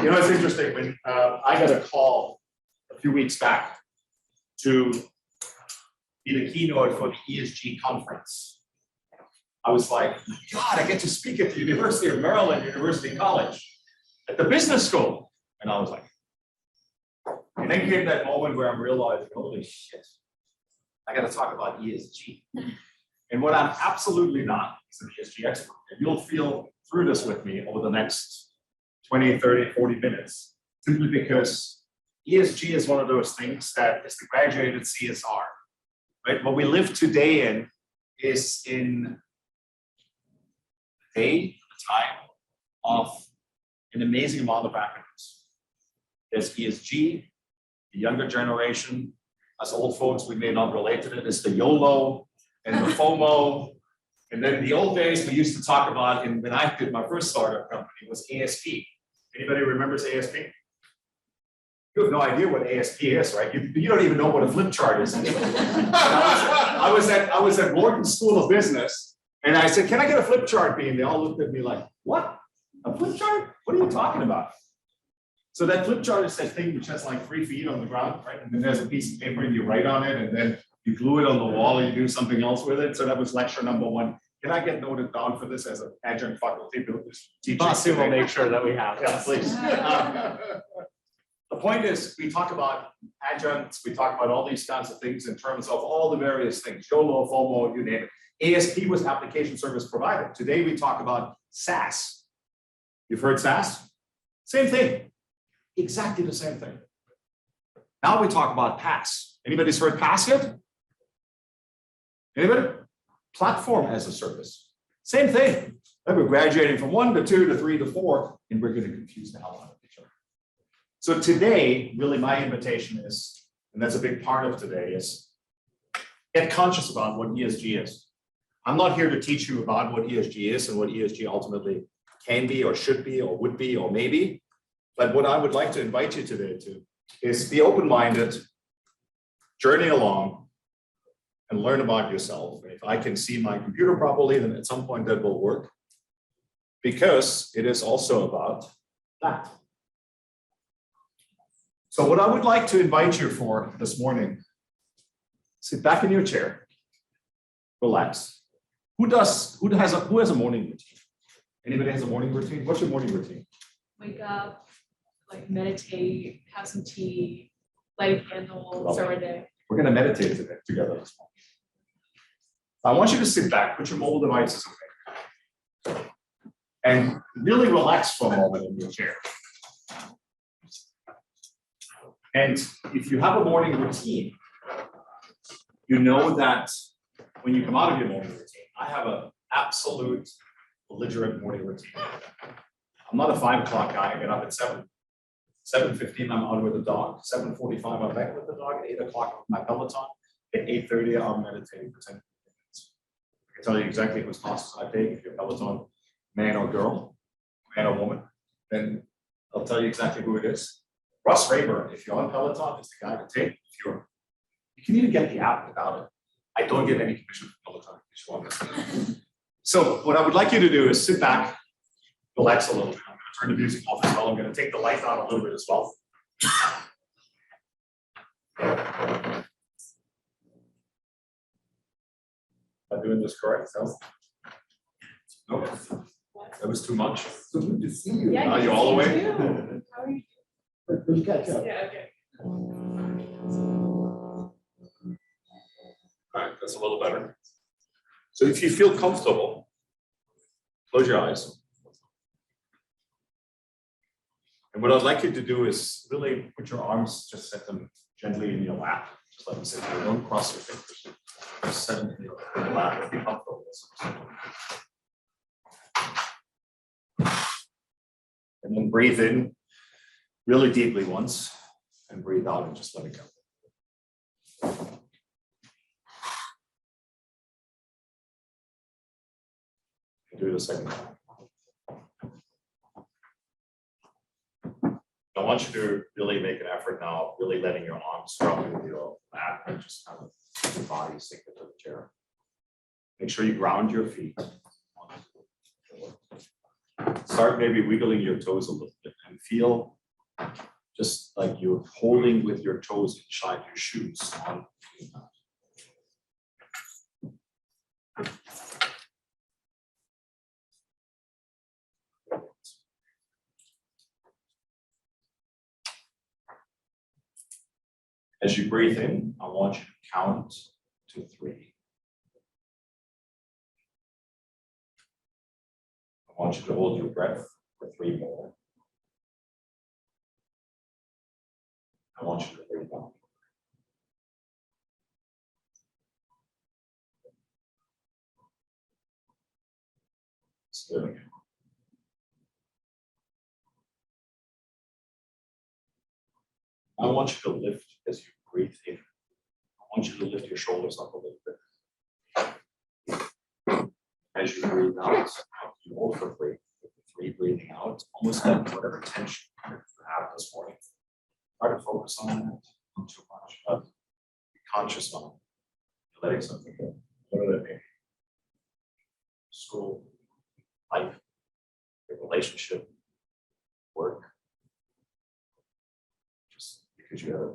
You know, it's interesting when I got a call a few weeks back to be the keynote for the ESG conference. I was like, God, I get to speak at the University of Maryland, University College, at the business school. And I was like, and then came that moment where I'm realizing, holy shit, I got to talk about ESG. And what I'm absolutely not is an ESG expert. And you'll feel through this with me over the next 20, 30, 40 minutes, simply because ESG is one of those things that is the graduated CSR, right? What we live today in is in a time of an amazing amount of acronyms. There's ESG, the younger generation, us old folks, we may not relate to it, it's the YOLO and the FOMO. And then the old days we used to talk about, and when I did my first startup company, was ASP. Anybody remembers ASP? You have no idea what ASP is, right? You don't even know what a flip chart is. I was at Wharton School of Business, and I said, "Can I get a flip chart, Bean?" They all looked at me like, "What? A flip chart? What are you talking about?" So that flip chart is that thing which has like 3 feet on the ground, right? And then there's a piece of paper and you write on it, and then you glue it on the wall and you do something else with it. So that was lecture number 1. Can I get noted down for this as an adjunct faculty teacher? Basu will make sure that we have. Yeah, please. The point is, we talk about adjuncts, we talk about all these kinds of things in terms of all the various things, YOLO, FOMO, you name it. ASP was application service provider. Today we talk about SaaS. You've heard SaaS? Same thing. Exactly the same thing. Now we talk about PaaS. Anybody's heard PaaS yet? Anybody? Platform as a service. Same thing. We're graduating from 1 to 2 to 3 to 4, and we're going to confuse the hell out of each other. So today, really my invitation is, and that's a big part of today, is get conscious about what ESG is. I'm not here to teach you about what ESG is and what ESG ultimately can be or should be or would be or maybe. But what I would like to invite you today to is be open-minded, journey along, and learn about yourself. If I can see my computer properly, then at some point that will work, because it is also about that. So what I would like to invite you for this morning, sit back in your chair, relax. Who has a morning routine? Anybody has a morning routine? What's your morning routine? Wake up, like meditate, have some tea, light a candle, start our day. We're going to meditate together this morning. I want you to sit back, put your mobile devices away, and really relax for a moment in your chair. And if you have a morning routine, you know that when you come out of your morning routine, I have an absolute belligerent morning routine. I'm not a 5 o'clock guy. I get up at 7:15, I'm out with the dog. 7:45, I'm back with the dog. At 8 o'clock, my Peloton. At 8:30, I'm meditating for 10 minutes. I can tell you exactly whose classes I take. If you're Peloton man or girl, man or woman, then I'll tell you exactly who it is. Russ Rayburn, if you're on Peloton, is the guy to take. You can even get the app without it. I don't get any commission from Peloton. So what I would like you to do is sit back, relax a little bit. I'm going to turn the music off as well. I'm going to take the light on a little bit as well. Am I doing this correct? No? That was too much. So good to see you. Yeah, Are you all the way? How are you? We'll catch up. Yeah, okay. All right, that's a little better. So if you feel comfortable, close your eyes. And what I'd like you to do is really put your arms, just set them gently in your lap. Just let them sit there. Don't cross your fingers. Just set them in your lap. Be comfortable. And then breathe in really deeply once, and breathe out and just let it go. Do it a second time. I want you to really make an effort now, really letting your arms drop into your lap and just kind of your body sink into the chair. Make sure you ground your feet. Start maybe wiggling your toes a little bit and feel Just like you're holding with your toes inside your shoes on the mat. As you breathe in, I want you to count to 3. I want you to hold your breath for 3 more. I want you to breathe out. Let's do it again. I want you to lift as you breathe in. I want you to lift your shoulders up a little bit. As you breathe out, you hold for 3. 3 breathing out, almost like whatever tension you have this morning. Try to focus on that, not too much, but be conscious on letting something go. Whatever that may be. School, life, your relationship, work. Just because you had a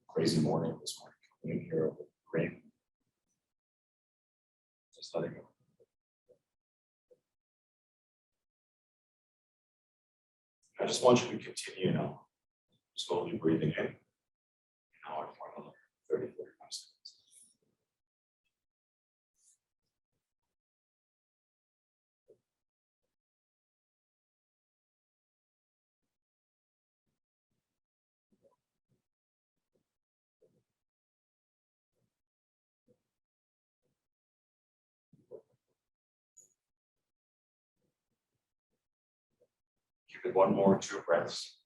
crazy morning this morning, coming in here with rain. Just letting go. I just want you to continue now, slowly breathing in. Now I want another 30, 45 seconds. Give it 1 more 2 breaths.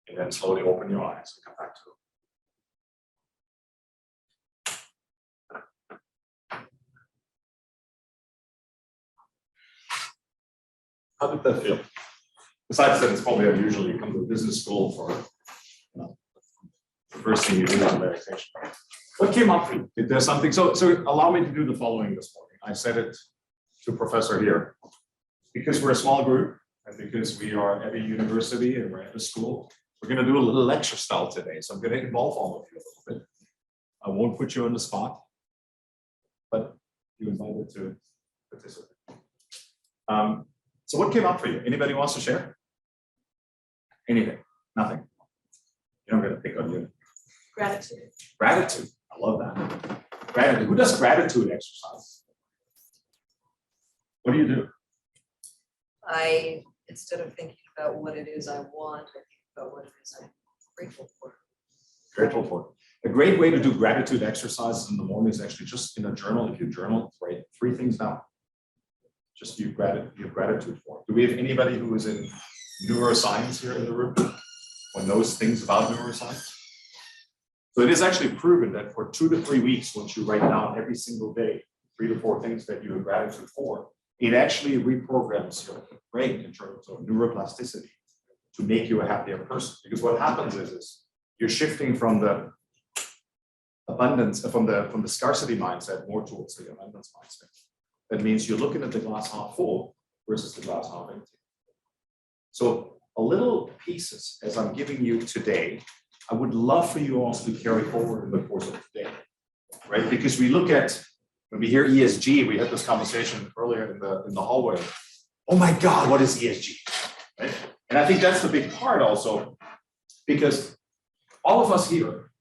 And then slowly open your eyes and come back to it. How did that feel? Besides that, it's probably unusual. You come to a business school for, the first thing you do is meditation. What came up for you? Did there something? So allow me to do the following this morning. I said it to Professor here. Because we're a small group and because we are at a university and we're at a school, we're going to do a little lecture style today. So I'm going to involve all of you a little bit. I won't put you on the spot, but you're invited to participate. So what came up for you? Anybody wants to share? Anything? Nothing? You're not going to pick on you. Gratitude. Gratitude. I love that. Gratitude. Who does gratitude exercise? What do you do? I, instead of thinking about what it is I want, I think about what it is I'm grateful for. Grateful for. A great way to do gratitude exercises in the morning is actually just in a journal. If you journal, write 3 things down. Just you have gratitude for. Do we have anybody who is in neuroscience here in the room or knows things about neuroscience? So it is actually proven that for 2 to 3 weeks, once you write down every single day 3 to 4 things that you have gratitude for, it actually reprograms your brain in terms of neuroplasticity to make you a happier person. Because what happens is you're shifting from the abundance, from the scarcity mindset more towards the abundance mindset. That means you're looking at the glass half full versus the glass half empty. So a little pieces, as I'm giving you today, I would love for you also to carry forward in the course of today, right? Because we look at, when we hear ESG, we had this conversation earlier in the hallway. Oh my God, what is ESG, right? And I think that's the big part also, because all of us here,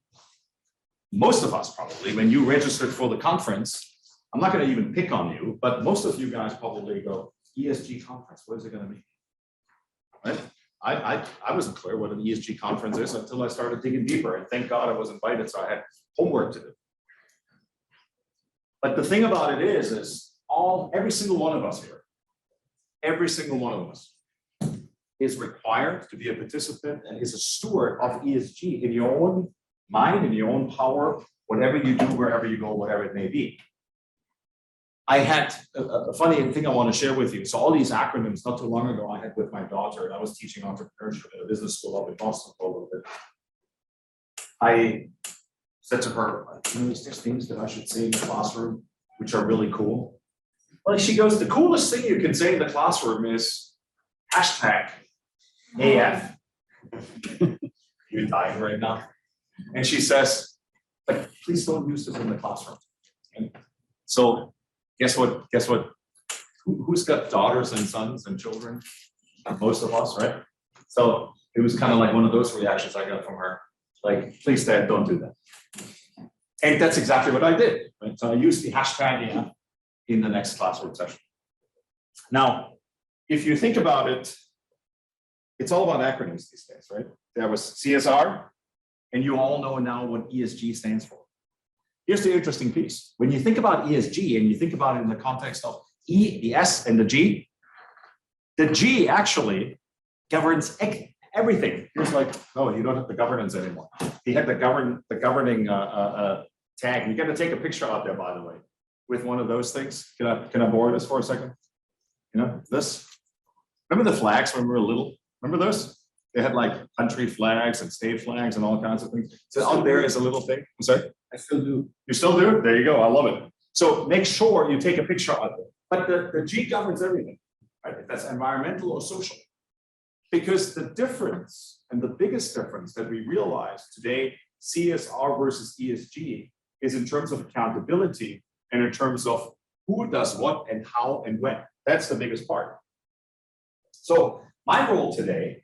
most of us probably, when you registered for the conference, I'm not going to even pick on you, but most of you guys probably go, ESG conference, what is it going to be? Right? I wasn't clear what an ESG conference is until I started digging deeper, and thank God I was invited, so I had homework to do. But the thing about it is every single one of us here, every single one of us is required to be a participant and is a steward of ESG in your own mind, in your own power, whatever you do, wherever you go, whatever it may be. I had a funny thing I want to share with you. So all these acronyms, not too long ago, I had with my daughter, and I was teaching entrepreneurship at a business school up in Boston for a little bit. I said to her, is there things that I should say in the classroom which are really cool? Well, she goes, the coolest thing you can say in the classroom is hashtag AF You're dying right now. And she says, like, please don't use this in the classroom. And so guess what? Who's got daughters and sons and children? Most of us, right? So it was kind of like one of those reactions I got from her. Like, please, Dad, don't do that. And that's exactly what I did. Right? So I used the hashtag in the next classroom session. Now, if you think about it, it's all about acronyms these days, right? There was CSR, and you all know now what ESG stands for. Here's the interesting piece. When you think about ESG and you think about it in the context of E, the S, and the G actually governs everything. Here's like, oh, you don't have the governance anymore. You have the governing tag. You got to take a picture out there, by the way, with one of those things. Can I borrow this for a second? You know, this. Remember the flags when we were little? Remember those? They had like country flags and state flags and all kinds of things. So out there is a little thing. I'm sorry? I still do. You still do? There you go. I love it. So make sure you take a picture of it. But the G governs everything, right? If that's environmental or social. Because the difference, and the biggest difference that we realize today, CSR versus ESG, is in terms of accountability and in terms of who does what and how and when. That's the biggest part. So my role today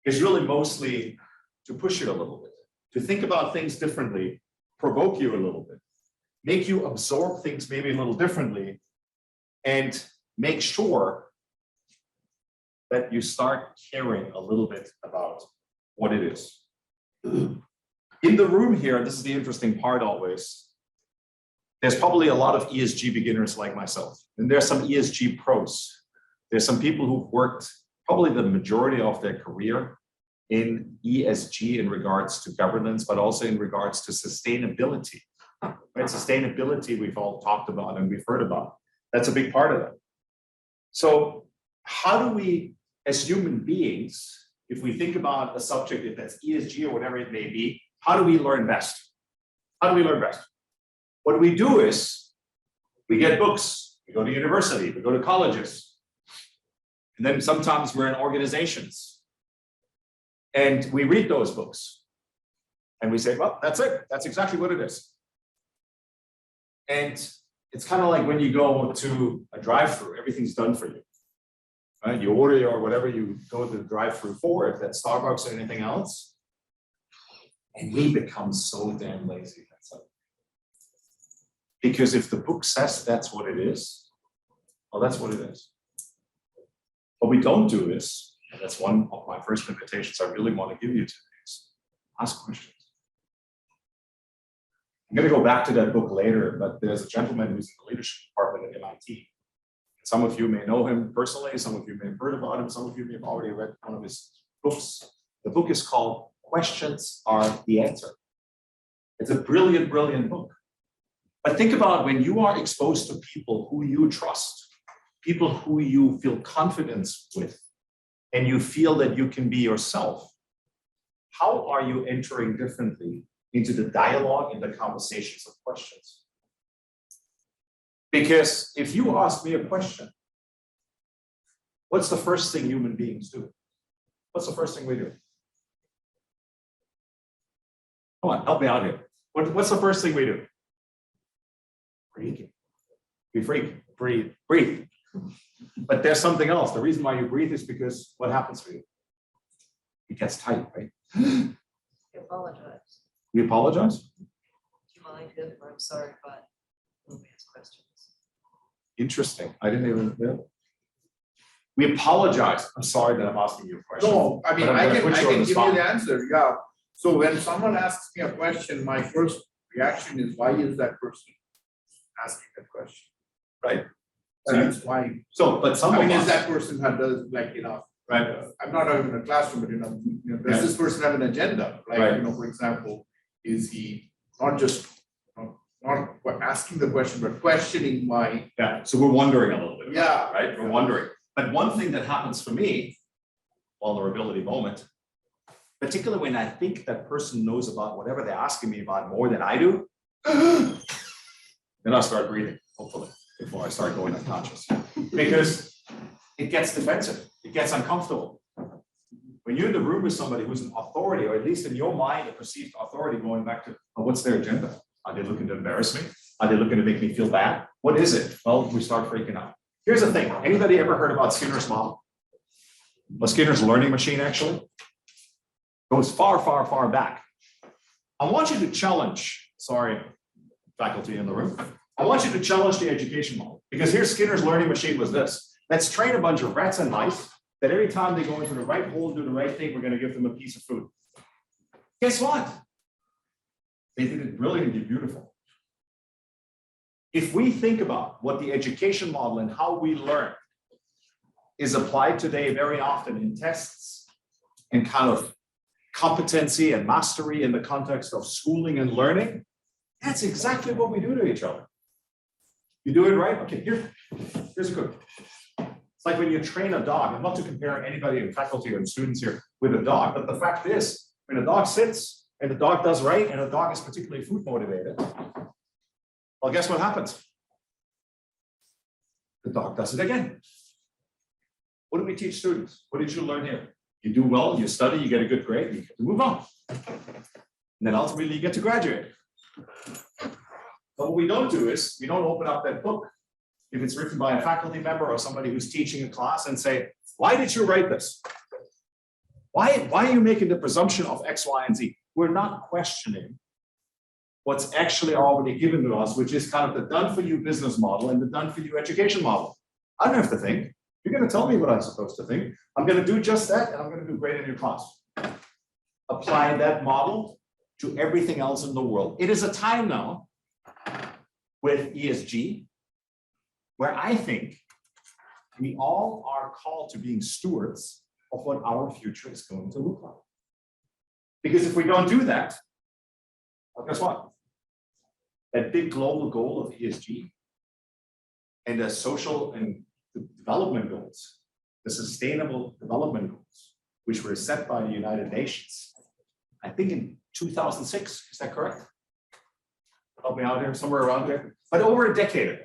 is really mostly to push you a little bit, to think about things differently, provoke you a little bit, make you absorb things maybe a little differently, and make sure that you start caring a little bit about what it is. In the room here, this is the interesting part always, there's probably a lot of ESG beginners like myself, and there's some ESG pros. There's some people who've worked probably the majority of their career in ESG in regards to governance, but also in regards to sustainability. Right? Sustainability we've all talked about and we've heard about. That's a big part of it. So how do we, as human beings, if we think about a subject, if that's ESG or whatever it may be, how do we learn best? How do we learn best? What we do is we get books, we go to university, we go to colleges, and then sometimes we're in organizations and we read those books and we say, well, that's it. That's exactly what it is. And it's kind of like when you go to a drive-through, everything's done for you. Right? You order your whatever you go to the drive-through for, if that's Starbucks or anything else. And we become so damn lazy. Because if the book says that's what it is, well, that's what it is. What we don't do is, and that's one of my first invitations I really want to give you today, is ask questions. I'm going to go back to that book later, but there's a gentleman who's in the leadership department at MIT. Some of you may know him personally, some of you may have heard about him, some of you may have already read one of his books. The book is called Questions Are the Answer. It's a brilliant, brilliant book. But think about when you are exposed to people who you trust, people who you feel confidence with, and you feel that you can be yourself. How are you entering differently into the dialogue and the conversations of questions? Because if you ask me a question, what's the first thing human beings do? What's the first thing we do? Come on, help me out here. What's the first thing we do? Breathe. We breathe. But there's something else. The reason why you breathe is because what happens for you? It gets tight, right? I apologize. We apologize? Do you mind if I'm sorry, but let me ask questions. Interesting. I didn't even know. We apologize. I'm sorry that I'm asking you a question. No, I mean, But I'm I gonna can put you on the give you spot. the answer, yeah. So when someone asks me a question, my first reaction is, why is that person asking that question? Right. That's why, So, but some I mean, of is us, that person that does, like, right? I'm not even in a classroom, but does Yeah. this person have an agenda? Like, Right. for example, is he not just, not asking the question, but questioning my, Yeah. So we're wondering a little bit. about Yeah. it, Right. We're wondering. But one thing that happens for me, vulnerability moment, particularly when I think that person knows about whatever they're asking me about more than I do, then I start breathing, hopefully, before I start going unconscious. Because it gets defensive, it gets uncomfortable. when you're in the room with somebody who's an authority, or at least in your mind, a perceived authority, going back to what's their agenda? Are they looking to embarrass me? Are they looking to make me feel bad? What is it? Well, we start freaking out. Here's the thing. Anybody ever heard about Skinner's model? Well, Skinner's learning machine actually goes far, far, far back. I want you to challenge, sorry, faculty in the room. I want you to challenge the education model, because here's Skinner's learning machine was this. Let's train a bunch of rats and mice that every time they go into the right hole and do the right thing, we're going to give them a piece of food. Guess what? They did it brilliantly beautiful. If we think about what the education model and how we learn is applied today very often in tests and kind of competency and mastery in the context of schooling and learning, that's exactly what we do to each other. You do it right? Okay, here's a good. It's like when you train a dog, and not to compare anybody in faculty or students here with a dog, but the fact is, when a dog sits and the dog does right and a dog is particularly food motivated, well, guess what happens? The dog does it again. What do we teach students? What did you learn here? You do well, you study, you get a good grade, you get to move on. And then ultimately you get to graduate. But what we don't do is, we don't open up that book, if it's written by a faculty member or somebody who's teaching a class, and say, why did you write this? Why are you making the presumption of X, Y, and Z? We're not questioning what's actually already given to us, which is kind of the done-for-you business model and the done-for-you education model. I don't have to think. You're going to tell me what I'm supposed to think. I'm going to do just that, and I'm going to do great in your class. Apply that model to everything else in the world. It is a time now with ESG where I think we all are called to being stewards of what our future is going to look like. Because if we don't do that, well, guess what? That big global goal of ESG and the social and development goals, the sustainable development goals, which were set by the United Nations, I think in 2006, is that correct? Help me out here, somewhere around there. But over a decade ago,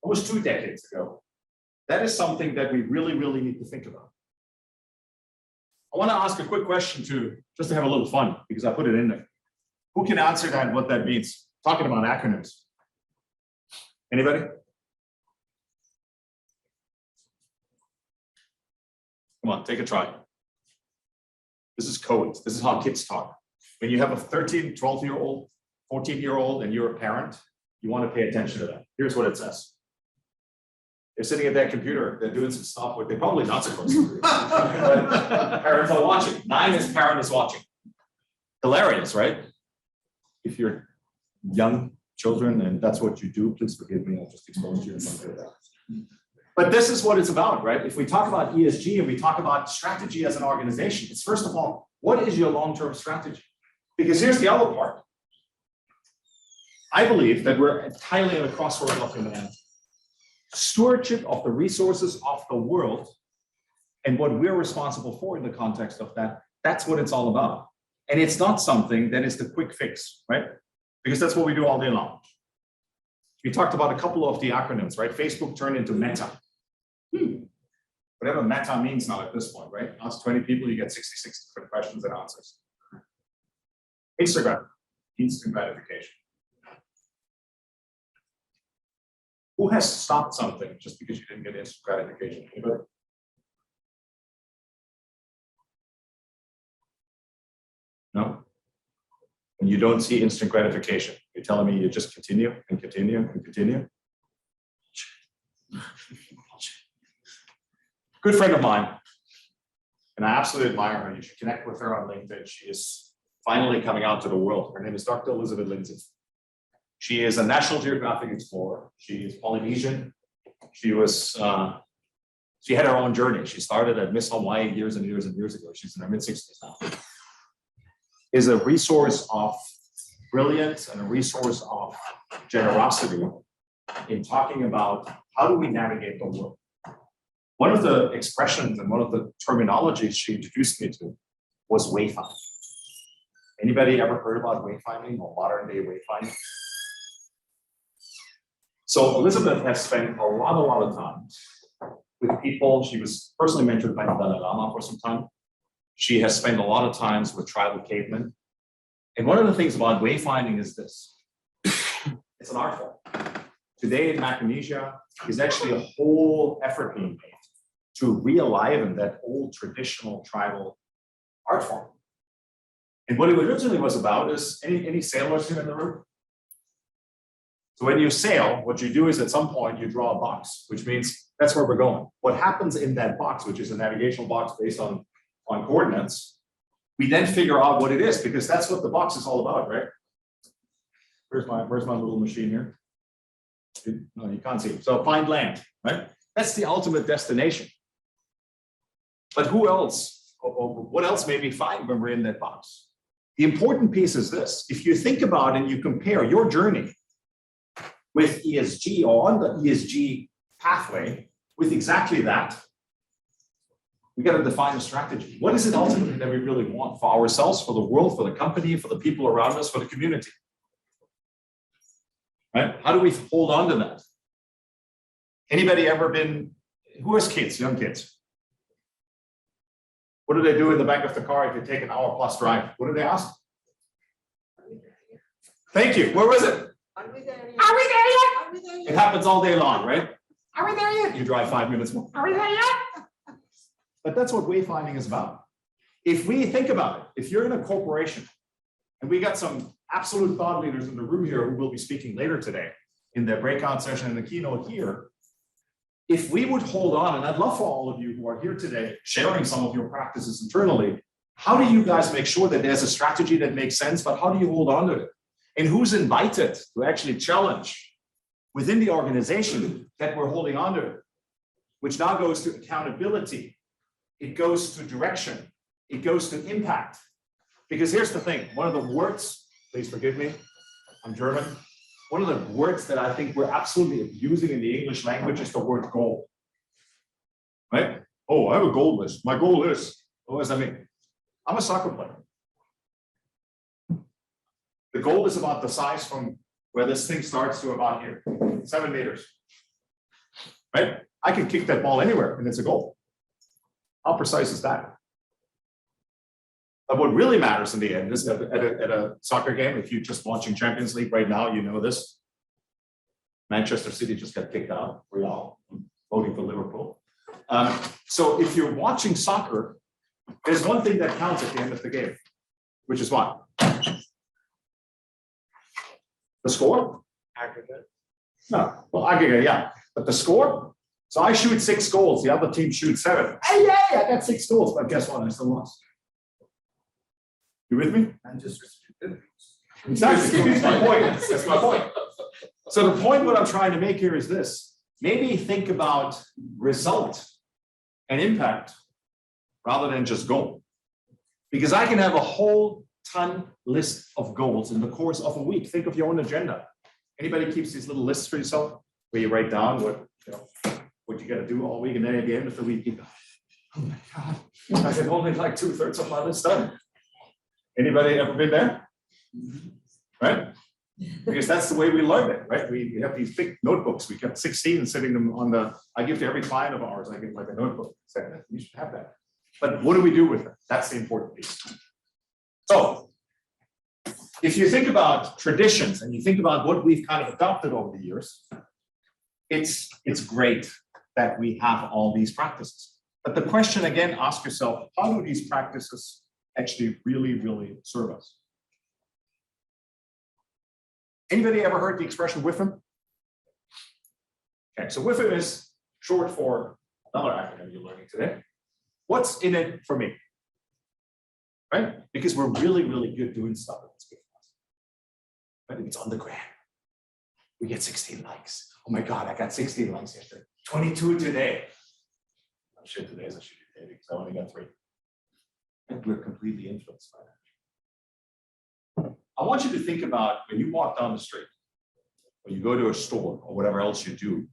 almost 2 decades ago, that is something that we really, really need to think about. I want to ask a quick question too, just to have a little fun, because I put it in there. Who can answer that, what that means? Talking about acronyms. Anybody? Come on, take a try. This is code. This is how kids talk. When you have a 13, 12-year-old, 14-year-old, and you're a parent, you want to pay attention to that. Here's what it says. They're sitting at that computer, they're doing some stuff where they're probably not supposed to do. But parents are watching. 9 is parent is watching. Hilarious, right? If you're young children and that's what you do, please forgive me, I'll just expose you in some way. But this is what it's about, right? If we talk about ESG and we talk about strategy as an organization, it's first of all, what is your long-term strategy? Because here's the other part. I believe that we're entirely at a crossroads of humanity. Stewardship of the resources of the world and what we're responsible for in the context of that, that's what it's all about. And it's not something that is the quick fix, right? Because that's what we do all day long. We talked about a couple of the acronyms, right? Facebook turned into Meta. Whatever Meta means now at this point, right? Ask 20 people, you get 66 different questions and answers. Instagram, instant gratification. Who has stopped something just because you didn't get instant gratification? Anybody? No? When you don't see instant gratification, you're telling me you just continue and continue and continue? Good friend of mine, and I absolutely admire her. You should connect with her on LinkedIn. She is finally coming out to the world. Her name is Dr. Elizabeth Lindsay. She is a National Geographic explorer. She is Polynesian. She had her own journey. She started at Miss Hawaii years and years and years ago. She's in her mid-60s now. Is a resource of brilliance and a resource of generosity in talking about how do we navigate the world. One of the expressions and one of the terminologies she introduced me to was wayfinding. Anybody ever heard about wayfinding or modern day wayfinding? So Elizabeth has spent a lot of time with people. She was personally mentored by the Dalai Lama for some time. She has spent a lot of times with tribal cavemen. And one of the things about wayfinding is this. It's an art form. Today in Micronesia is actually a whole effort being made to re-aliven that old traditional tribal art form. And what it originally was about is, any sailors here in the room? So when you sail, what you do is at some point you draw a box, which means that's where we're going. What happens in that box, which is a navigational box based on coordinates, we then figure out what it is, because that's what the box is all about, right? Where's my little machine here? No, you can't see it. So find land, right? That's the ultimate destination. But who else, or what else may we find when we're in that box? The important piece is this. If you think about and you compare your journey with ESG, or on the ESG pathway with exactly that, we got to define a strategy. What is it ultimately that we really want for ourselves, for the world, for the company, for the people around us, for the community? Right? How do we hold on to that? Anybody ever been, who has kids, young kids? What do they do in the back of the car if you take an hour plus drive? What do they ask? Thank you. Where was it? Are we there yet? Are we there yet? Are we there It yet? happens all day long, right? Are we there yet? You drive 5 minutes more. Are we there yet? But that's what wayfinding is about. If we think about it, if you're in a corporation, and we got some absolute thought leaders in the room here who will be speaking later today in their breakout session and the keynote here, if we would hold on, and I'd love for all of you who are here today sharing some of your practices internally, how do you guys make sure that there's a strategy that makes sense, but how do you hold on to it? And who's invited to actually challenge within the organization that we're holding on to it, which now goes to accountability. It goes to direction. It goes to impact. Because here's the thing, one of the words, please forgive me, I'm German. One of the words that I think we're absolutely abusing in the English language is the word goal. Right? Oh, I have a goal list. My goal is, what does that mean? I'm a soccer player. The goal is about the size from where this thing starts to about here, 7 meters. Right? I can kick that ball anywhere and it's a goal. How precise is that? But what really matters in the end is at a soccer game, if you're just watching Champions League right now, you know this. Manchester City just got kicked out. We're all voting for Liverpool. So if you're watching soccer, there's one thing that counts at the end of the game, which is what? The score? Aggregate. No, well, aggregate, yeah. But the score? So I shoot 6 goals, the other team shoots 7. Hey, yeah, I got 6 goals, but guess what? I still lost. You with me? Exactly. That's my point. That's my point. So the point what I'm trying to make here is this. Maybe think about result and impact rather than just goal. Because I can have a whole ton list of goals in the course of a week. Think of your own agenda. Anybody keeps these little lists for yourself where you write down what you got to do all week, and then at the end of the week you go, oh my God, I have only like 2/3 of my list done. Anybody ever been there? Right? Because that's the way we learn it, right? We have these big notebooks. We kept 16 sitting them on the, I give to every client of ours, I give like a notebook. Say, you should have that. But what do we do with it? That's the important piece. So if you think about traditions and you think about what we've kind of adopted over the years, it's great that we have all these practices. But the question again, ask yourself, how do these practices actually really, really serve us? Anybody ever heard the expression WIFM? Okay, so WIFM is short for another acronym you're learning today. What's in it for me? Right? Because we're really, really good doing stuff that's good for us. Right? It's on the gram. We get 16 likes. Oh my God, I got 16 likes yesterday. 22 today. Oh shit, today's a shitty day because I only got 3. And we're completely influenced by that. I want you to think about when you walk down the street, or you go to a store, or whatever else you do,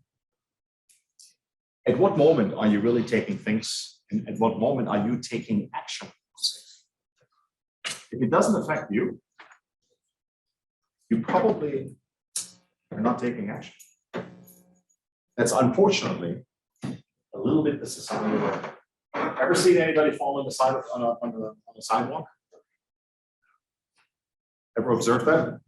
at what moment are you really taking things, and at what moment are you taking action? If it doesn't affect you, you probably are not taking action. That's unfortunately a little bit the society. we're in. Ever seen anybody fall on the side of, on the sidewalk? Ever observed that?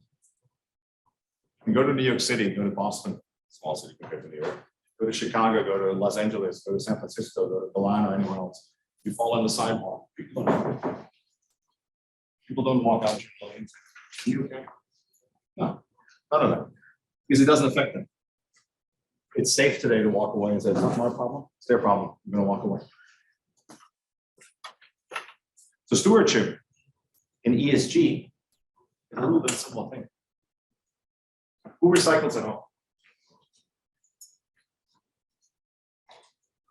You go to New York City, go to Boston, small city compared to New York. Go to Chicago, go to Los Angeles, go to San Francisco, go to Milan or anywhere else. You fall on the sidewalk. People don't walk out your lanes. You okay? No, none of that. Because it doesn't affect them. It's safe today to walk away and say, it's not my problem, it's their problem. I'm gonna walk away. So stewardship in ESG is a little bit of a similar thing. Who recycles at home?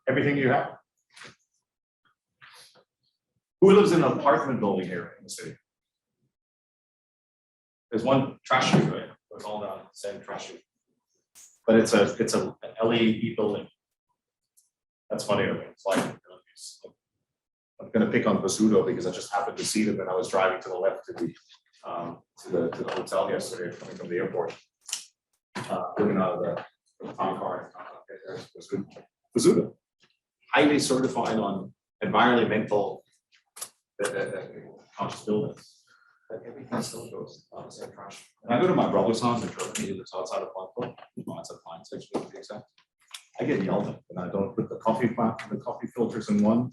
Everything you have? Who lives in an apartment building here in the city? There's one trash chute, right? It's all the same trash chute. But it's a an LED building. That's funny to me. It's like, I'm gonna pick on Basuto because I just happened to see them when I was driving to the left to the hotel yesterday, coming from the airport. Looking out of the town car. Okay, there's Basuto. Highly certified on environmental conscious buildings. But everything still goes on the same trash. And I go to my brother's house in Germany, he lives outside of Frankfurt, outside Pine Section to be exact. I get yelled at when I don't put the coffee filters in one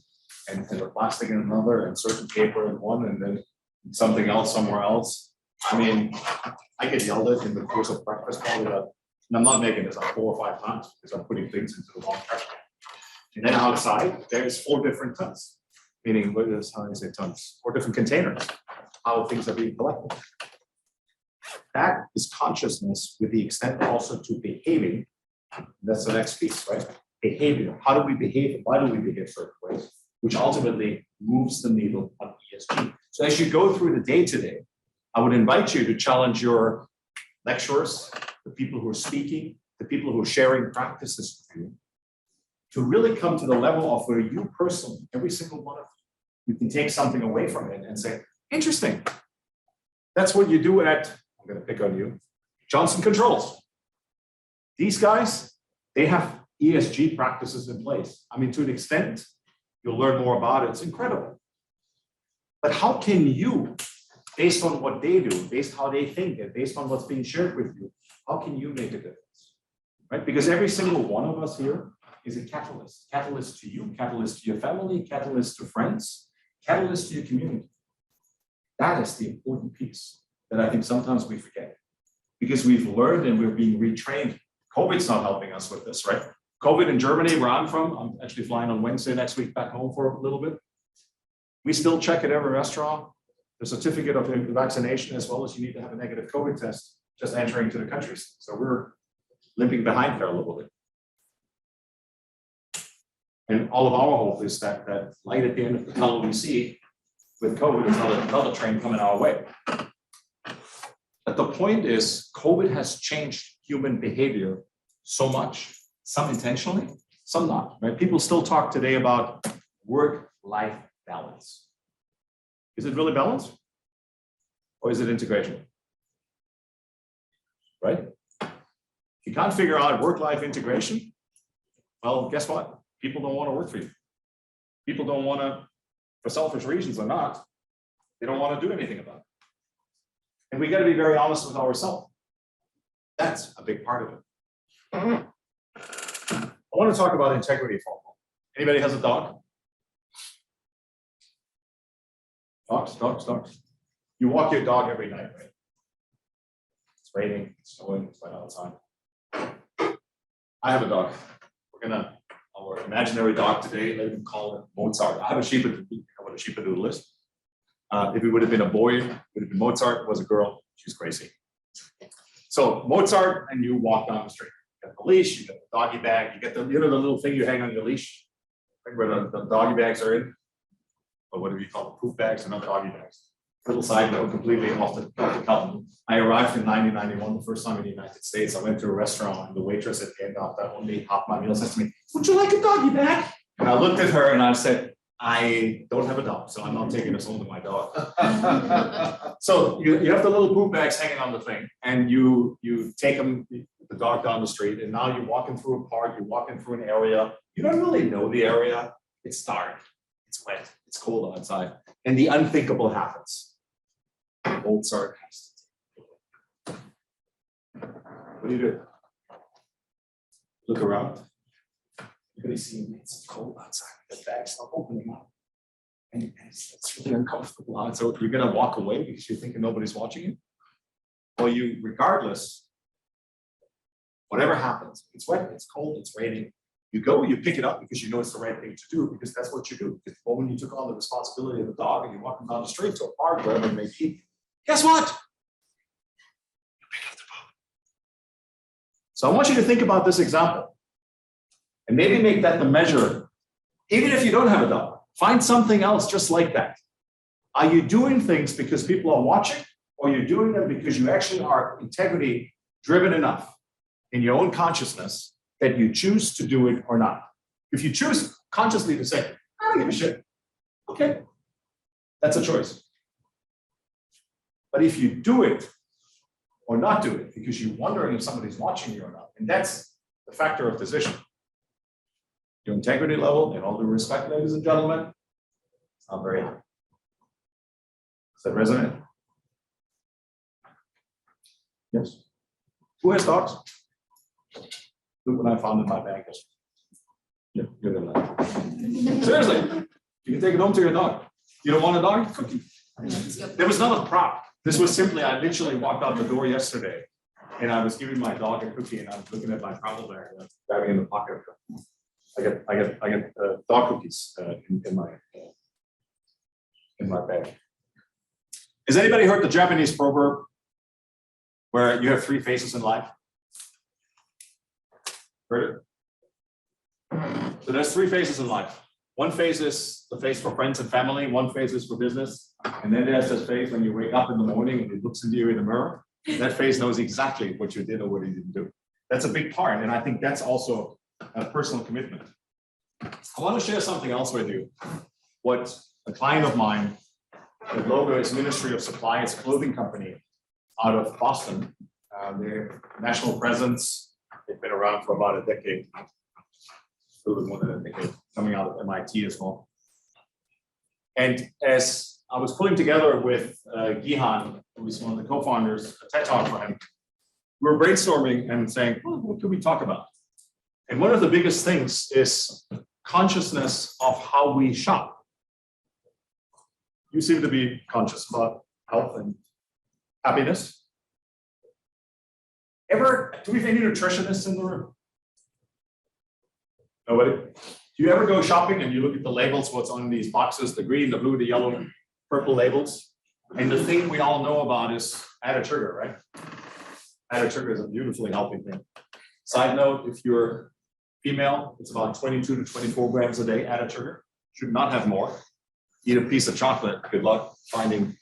and the plastic in another and certain paper in one and then something else somewhere else. I mean, I get yelled at in the course of breakfast probably about, and I'm not making this up 4 or 5 times because I'm putting things into the wrong trash can. And then outside, there's 4 different tons, meaning what is, how do you say tons? 4 different containers, how things are being collected. That is consciousness with the extent also to behaving. That's the next piece, right? Behavior. How do we behave? Why do we behave certain ways? Which ultimately moves the needle on ESG. So as you go through the day-to-day, I would invite you to challenge your lecturers, the people who are speaking, the people who are sharing practices with you, to really come to the level of where you personally, every single one of you can take something away from it and say, interesting. That's what you do at, I'm going to pick on you, Johnson Controls. These guys, they have ESG practices in place. I mean, to an extent, you'll learn more about it. It's incredible. But how can you, based on what they do, based how they think, and based on what's being shared with you, how can you make a difference? Right? Because every single one of us here is a catalyst. Catalyst to you, catalyst to your family, catalyst to friends, catalyst to your community. That is the important piece that I think sometimes we forget. Because we've learned and we're being retrained. COVID's not helping us with this, right? COVID in Germany, where I'm from, I'm actually flying on Wednesday next week back home for a little bit. We still check at every restaurant the certificate of vaccination, as well as you need to have a negative COVID test just entering to the countries. So we're limping behind there a little bit. And all of our hope is that that light at the end of the tunnel we see with COVID is another train coming our way. But the point is, COVID has changed human behavior so much, some intentionally, some not, right? People still talk today about work-life balance. Is it really balance? Or is it integration? Right? If you can't figure out work-life integration, well, guess what? People don't want to work for you. People don't want to, for selfish reasons or not, they don't want to do anything about it. And we got to be very honest with ourselves. That's a big part of it. I want to talk about integrity for a moment. Anybody has a dog? Dogs. You walk your dog every night, right? It's raining, it's snowing, it's wet outside. I have a dog. We're gonna, our imaginary dog today, let him call it Mozart. I have a sheepadoodle list. If it would have been a boy, it would have been Mozart. If it was a girl, she's crazy. So Mozart, and you walk down the street. You got the leash, you got the doggy bag, you get the, you know, the little thing you hang on your leash, where the doggy bags are in. Or what do we call it? Poop bags and not doggy bags. Little side note, completely off the cuff. I arrived in 1991, the first time in the United States. I went to a restaurant and the waitress at the end of that only half my meal says to me, "Would you like a doggy bag?" And I looked at her and I said, "I don't have a dog, so I'm not taking this home to my dog." So you have the little poop bags hanging on the thing, and you take them. the dog down the street, and now you're walking through a park, you're walking through an area, you don't really know the area, it's dark, it's wet, it's cold outside, and the unthinkable happens. Old sarcastic. What do you do? Look around. You're gonna see it's cold outside, the bags are opening up. And it's really uncomfortable out, so you're gonna walk away because you're thinking nobody's watching you? Well, you, regardless, whatever happens, it's wet, it's cold, it's raining, you go, you pick it up because you know it's the right thing to do, because that's what you do. Because the moment you took on the responsibility of the dog and you're walking down the street to a park, wherever it may be, guess what? You pick up the bone. So I want you to think about this example and maybe make that the measure, even if you don't have a dog, find something else just like that. Are you doing things because people are watching, or you're doing them because you actually are integrity driven enough in your own consciousness that you choose to do it or not? If you choose consciously to say, I don't give a shit, okay, that's a choice. But if you do it or not do it because you're wondering if somebody's watching you or not, and that's the factor of decision. Your integrity level, and all due respect, ladies and gentlemen, it's not very high. Does that resonate? Yes. Who has dogs? Look what I found in my bag. Yeah, you're gonna laugh. Seriously, you can take it home to your dog. You don't want a dog? Cookie. There was not a prop. This was simply, I literally walked out the door yesterday and I was giving my dog a cookie and I was looking at my travel bag and I was grabbing in the pocket. I get dog cookies in my bag. Has anybody heard the Japanese proverb where you have 3 faces in life? Heard it? So there's 3 faces in life. One face is the face for friends and family. One face is for business. And then there's this face when you wake up in the morning and it looks into you in the mirror. That face knows exactly what you did or what you didn't do. That's a big part. And I think that's also a personal commitment. I want to share something else with you. What a client of mine, the logo is Ministry of Supply, it's a clothing company out of Boston. Their national presence, they've been around for about a decade. A little bit more than a decade, coming out of MIT as well. And as I was putting together with Gihan, who is one of the co-founders, a TED Talk for him, we were brainstorming and saying, well, what could we talk about? And one of the biggest things is consciousness of how we shop. You seem to be conscious about health and happiness. Do we have any nutritionists in the room? Nobody? Do you ever go shopping and you look at the labels, what's on these boxes, the green, the blue, the yellow, purple labels? And the thing we all know about is added sugar, right? Added sugar is a beautifully healthy thing. Side note, if you're female, it's about 22 to 24 grams a day added sugar. Should not have more. Eat a piece of chocolate. Good luck finding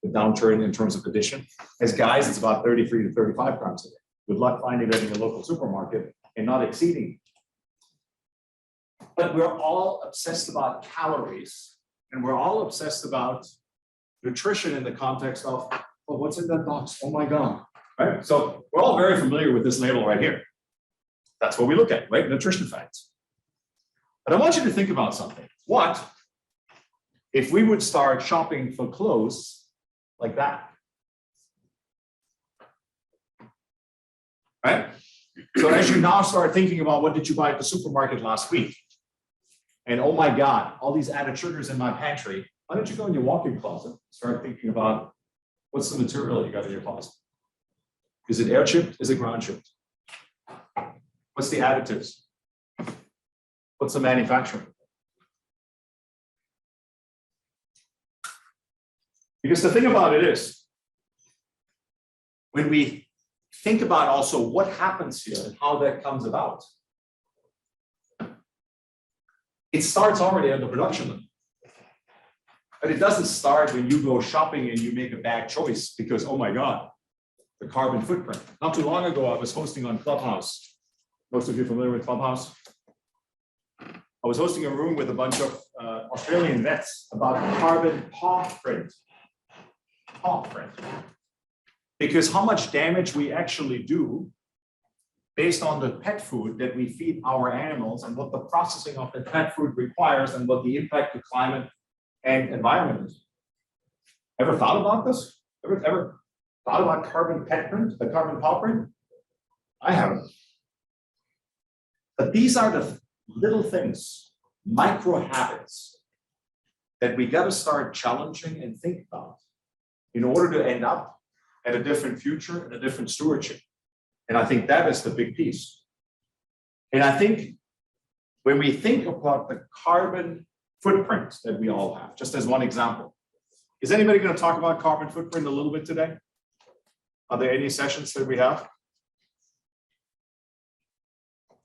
the downturn in terms of addition. As guys, it's about 33 to 35 grams a day. Good luck finding that in your local supermarket and not exceeding. But we're all obsessed about calories, and we're all obsessed about nutrition in the context of, oh, what's in that box? Oh my God. Right? So we're all very familiar with this label right here. That's what we look at, right? Nutrition facts. But I want you to think about something. What if we would start shopping for clothes like that? Right? So as you now start thinking about what did you buy at the supermarket last week? And oh my God, all these added sugars in my pantry. Why don't you go in your walk-in closet, start thinking about what's the material you got in your closet? Is it air chipped? Is it ground chipped? What's the additives? What's the manufacturing? Because the thing about it is, when we think about also what happens here and how that comes about, it starts already at the production line. But it doesn't start when you go shopping and you make a bad choice because, oh my God, the carbon footprint. Not too long ago, I was hosting on Clubhouse. Most of you familiar with Clubhouse? I was hosting a room with a bunch of Australian vets about carbon paw print. Paw print. Because how much damage we actually do based on the pet food that we feed our animals and what the processing of the pet food requires and what the impact to climate and environment is. Ever thought about this? Ever thought about carbon pet print, the carbon paw print? I haven't. But these are the little things, micro habits that we got to start challenging and think about in order to end up at a different future and a different stewardship. And I think that is the big piece. And I think when we think about the carbon footprint that we all have, just as one example, is anybody going to talk about carbon footprint a little bit today? Are there any sessions that we have?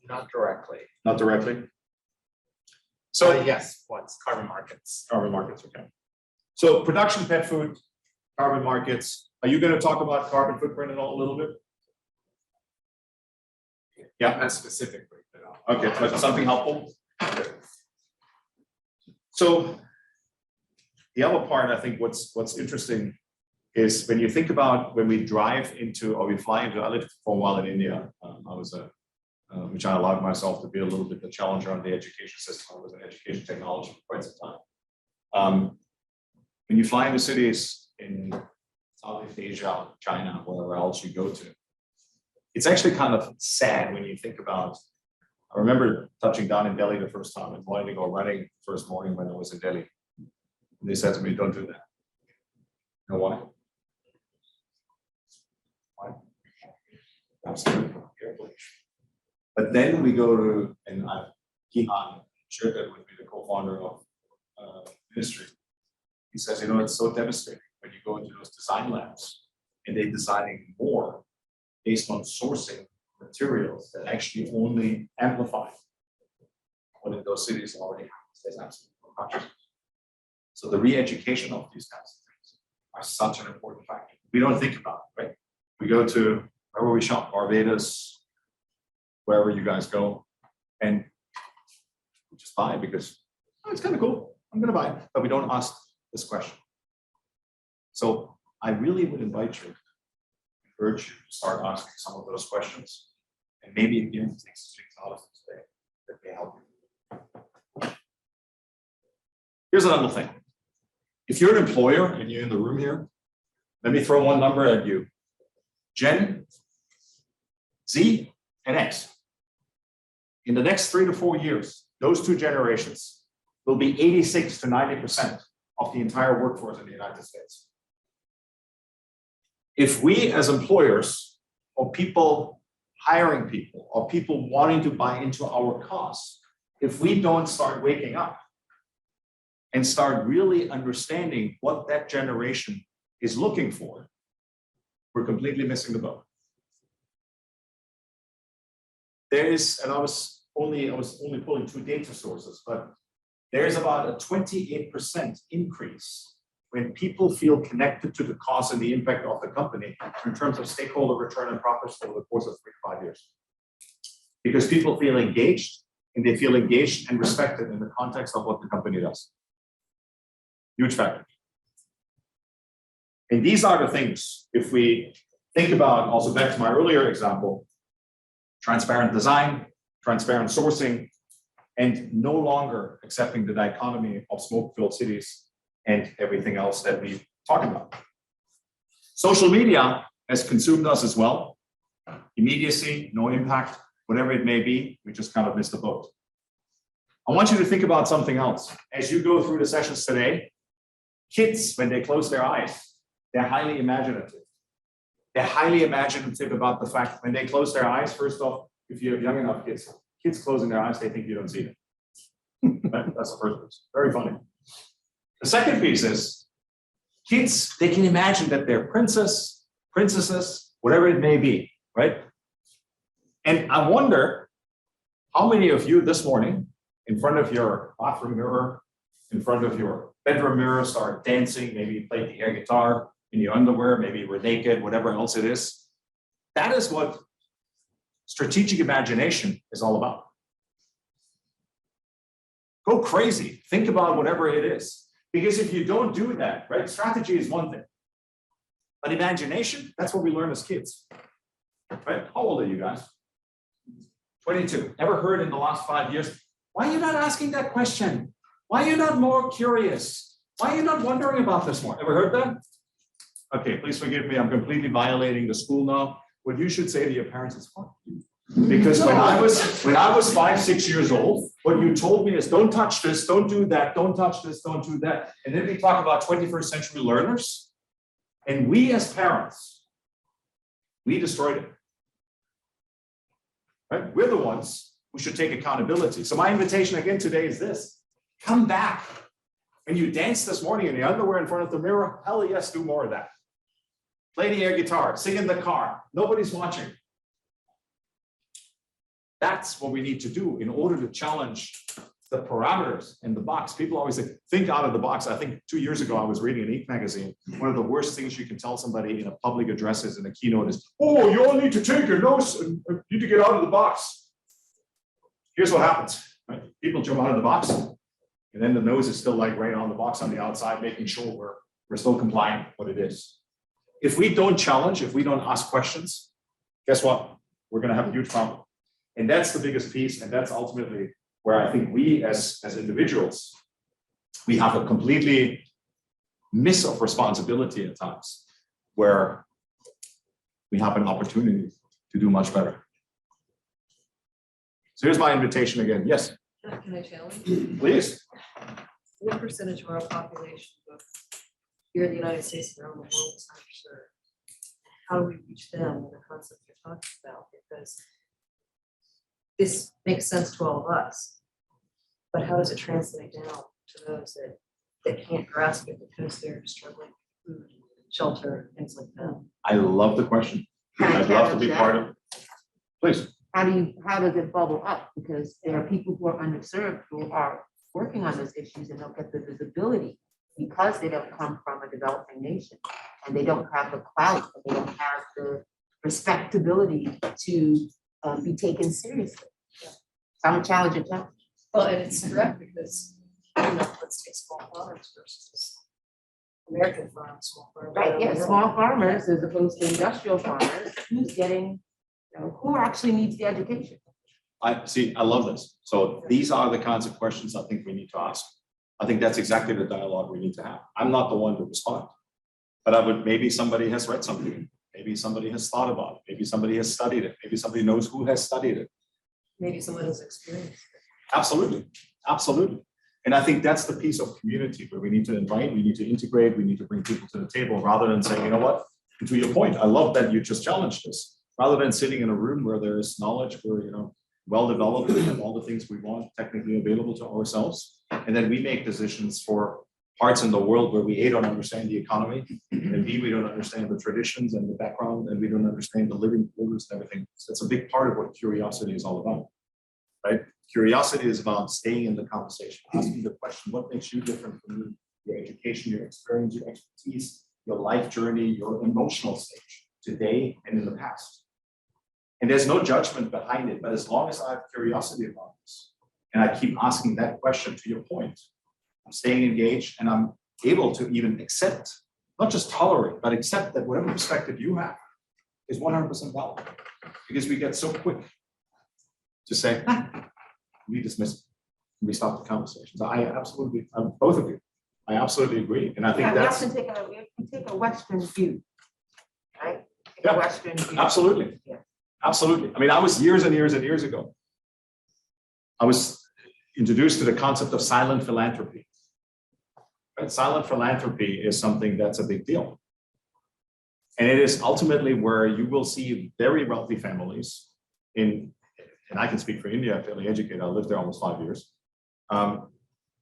Not directly. Not directly. So Yes, what's carbon markets? carbon markets, okay. So production pet food, carbon markets. Are you going to talk about carbon footprint at all a little bit? Yeah. Not specifically, but I'll- Okay, but something helpful. So the other part, I think what's interesting is when you think about when we drive into or we fly into, I lived for a while in India. I was which I allowed myself to be a little bit the challenger on the education system. I was in education technology for quite some time. When you fly into cities in Southeast Asia, China, wherever else you go to, it's actually kind of sad when you think about. I remember touching down in Delhi the first time and wanting to go running the first morning when I was in Delhi. And they said to me, "Don't do that." You know why? Why? Absolutely. But then we go to, and Gihan shared that with me, the co-founder of Ministry. He says, it's so devastating when you go into those design labs and they're designing more based on sourcing materials that actually only amplify what in those cities already happens. There's absolutely no consciousness. So the re-education of these kinds of things are such an important factor. We don't think about it, right? We go to wherever we shop, Barbados, wherever you guys go, and we just buy it because it's kind of cool. I'm going to buy it, but we don't ask this question. So I really would invite you, urge you to start asking some of those questions, and maybe again take some things out of today that may help you. Here's another thing. If you're an employer and you're in the room here, let me throw one number at you. Gen Z and X. In the next 3 to 4 years, those two generations will be 86 to 90% of the entire workforce in the United States. If we as employers or people hiring people or people wanting to buy into our cause, if we don't start waking up and start really understanding what that generation is looking for, we're completely missing the boat. There is, and I was only pulling 2 data sources, but there's about a 28% increase when people feel connected to the cause and the impact of the company in terms of stakeholder return and profits over the course of 3 to 5 years. Because people feel engaged, and they feel engaged and respected in the context of what the company does. Huge factor. And these are the things, if we think about, also back to my earlier example, transparent design, transparent sourcing, and no longer accepting the dichotomy of smoke-filled cities and everything else that we talk about. Social media has consumed us as well. Immediacy, no impact, whatever it may be, we just kind of missed the boat. I want you to think about something else. As you go through the sessions today, kids, when they close their eyes, they're highly imaginative. They're highly imaginative about the fact when they close their eyes, first off, if you have young enough kids closing their eyes, they think you don't see them. Right? That's the first piece. Very funny. The second piece is kids, they can imagine that they're princesses, whatever it may be, right? And I wonder how many of you this morning, in front of your bathroom mirror, in front of your bedroom mirror, start dancing, maybe you played the air guitar in your underwear, maybe you were naked, whatever else it is. That is what strategic imagination is all about. Go crazy, think about whatever it is. Because if you don't do that, right, strategy is one thing. But imagination, that's what we learn as kids. Right? How old are you guys? 22. Never heard in the last 5 years. Why are you not asking that question? Why are you not more curious? Why are you not wondering about this more? Ever heard that? Okay, please forgive me. I'm completely violating the school now. What you should say to your parents is, fuck you. Because when I was 5, 6 years old, what you told me is don't touch this, don't do that, don't touch this, don't do that. And then we talk about 21st century learners. And we as parents, we destroyed it. Right? We're the ones who should take accountability. So my invitation again today is this: come back. When you danced this morning in your underwear in front of the mirror, hell yes, do more of that. Play the air guitar, sing in the car. Nobody's watching. That's what we need to do in order to challenge the parameters in the box. People always say, think out of the box. I think 2 years ago, I was reading an Inc. magazine. One of the worst things you can tell somebody in a public address is in a keynote is, oh, you all need to take your notes and need to get out of the box. Here's what happens, right? People jump out of the box, and then the nose is still like right on the box on the outside, making sure we're still complying with what it is. If we don't challenge, if we don't ask questions, guess what? We're going to have a huge problem. And that's the biggest piece. And that's ultimately where I think we as individuals, we have a completely miss of responsibility at times where we have an opportunity to do much better. So here's my invitation again. Yes, Can I challenge you? please. What percentage of our population, both here in the United States and around the world, is underserved? How do we reach them with the concept you're talking about? Because this makes sense to all of us, but how does it translate down to those that can't grasp it because they're struggling with food, shelter, things like that? I love the question. Can I I'd love to challenge be that? part of it. Please. How does it bubble up? Because there are people who are underserved who are working on those issues and don't get the visibility because they don't come from a developing nation and they don't have the clout, or they don't have the respectability to be taken seriously. So I'm a challenger too. Well, and it's correct because, let's take small farmers versus American farms, small farmers. Right, yeah, small farmers as opposed to industrial farmers, who's getting, who actually needs the education? I love this. So these are the kinds of questions I think we need to ask. I think that's exactly the dialogue we need to have. I'm not the one to respond, but maybe somebody has read something. Maybe somebody has thought about it. Maybe somebody has studied it. Maybe somebody knows who has studied it. Maybe someone has experienced it. Absolutely, absolutely. And I think that's the piece of community where we need to invite, we need to integrate, we need to bring people to the table rather than saying, you know what, and to your point, I love that you just challenged this. Rather than sitting in a room where there is knowledge, we're well-developed, we have all the things we want technically available to ourselves. And then we make decisions for parts in the world where we A, don't understand the economy, and B, we don't understand the traditions and the background, and we don't understand the living quarters and everything. So it's a big part of what curiosity is all about, right? Curiosity is about staying in the conversation, asking the question, what makes you different from me? Your education, your experience, your expertise, your life journey, your emotional stage today and in the past. And there's no judgment behind it, but as long as I have curiosity about this, and I keep asking that question to your point, I'm staying engaged and I'm able to even accept, not just tolerate, but accept that whatever perspective you have is 100% valid. Because we get so quick to say, we dismiss it, we stop the conversations. I absolutely, both of you, I absolutely agree. And I think Yeah, that's, we have to take a Western view, right? Take Yeah, a Western view. absolutely. Yeah. Absolutely. I mean, I was years and years and years ago, I was introduced to the concept of silent philanthropy. Right? Silent philanthropy is something that's a big deal. And it is ultimately where you will see very wealthy families and I can speak for India, I'm fairly educated, I lived there almost 5 years.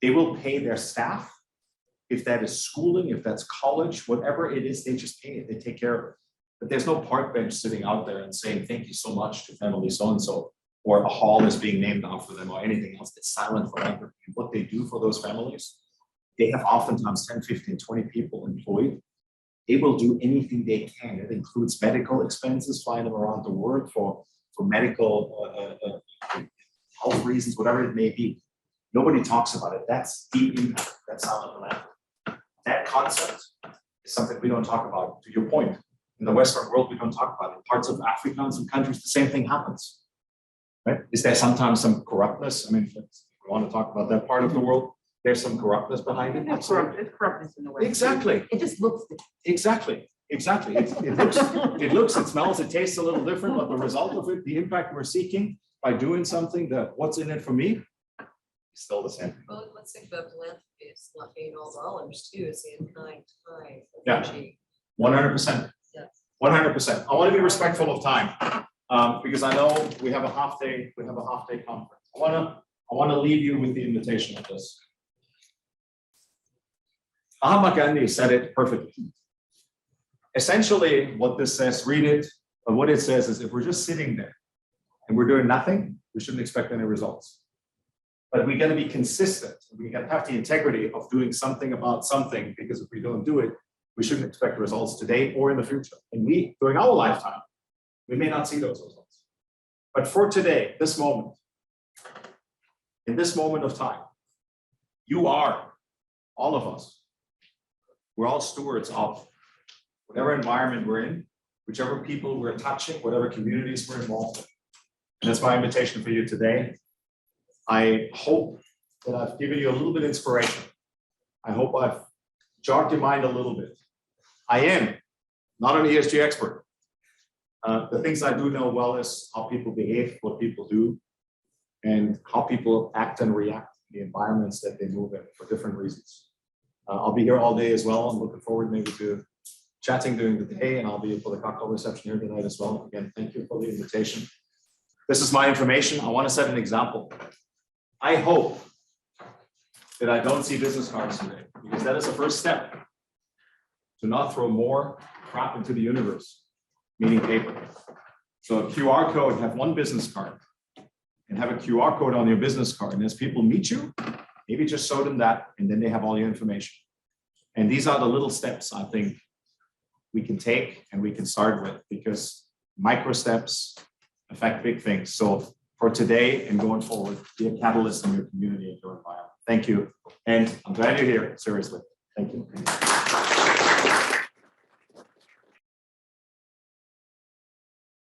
They will pay their staff, if that is schooling, if that's college, whatever it is, they just pay it, they take care of it. But there's no park bench sitting out there and saying, thank you so much to family so-and-so, or a hall is being named after them or anything else. It's silent philanthropy. What they do for those families, they have oftentimes 10, 15, 20 people employed. They will do anything they can. It includes medical expenses, flying them around the world for medical health reasons, whatever it may be. Nobody talks about it. That's deep impact. That's silent philanthropy. That concept is something we don't talk about. To your point, in the Western world, we don't talk about it. In parts of Africa and some countries, the same thing happens. Right? Is there sometimes some corruptness? I mean, if we want to talk about that part of the world, there's some corruptness behind it. It's corruptness in the way. Exactly. It just looks different. Exactly. It looks, it smells, it tastes a little different, but the result of it, the impact we're seeking by doing something, that what's in it for me is still the same. Well, let's think about philanthropy, it's not paying all dollars too, it's in kind, time, Yeah. energy. 100%. Yeah. 100%. I want to be respectful of time, because I know we have a half day conference. I want to leave you with the invitation of this. Mahatma Gandhi said it perfectly. Essentially, what this says, read it, but what it says is if we're just sitting there and we're doing nothing, we shouldn't expect any results. But we got to be consistent. We got to have the integrity of doing something about something, because if we don't do it, we shouldn't expect results today or in the future. And we, during our lifetime, we may not see those results. But for today, this moment, in this moment of time, you are, all of us, we're all stewards of whatever environment we're in, whichever people we're touching, whatever communities we're involved in. And that's my invitation for you today. I hope that I've given you a little bit of inspiration. I hope I've jogged your mind a little bit. I am not an ESG expert. The things I do know well is how people behave, what people do, and how people act and react in the environments that they move in for different reasons. I'll be here all day as well. I'm looking forward maybe to chatting during the day, and I'll be for the cocktail reception here tonight as well. Again, thank you for the invitation. This is my information. I want to set an example. I hope that I don't see business cards today, because that is the first step to not throw more crap into the universe, meaning paper. So a QR code, have one business card and have a QR code on your business card. And as people meet you, maybe just show them that, and then they have all your information. And these are the little steps I think we can take and we can start with, because micro steps affect big things. So for today and going forward, be a catalyst in your community and your environment. Thank you. And I'm glad you're here, seriously. Thank you.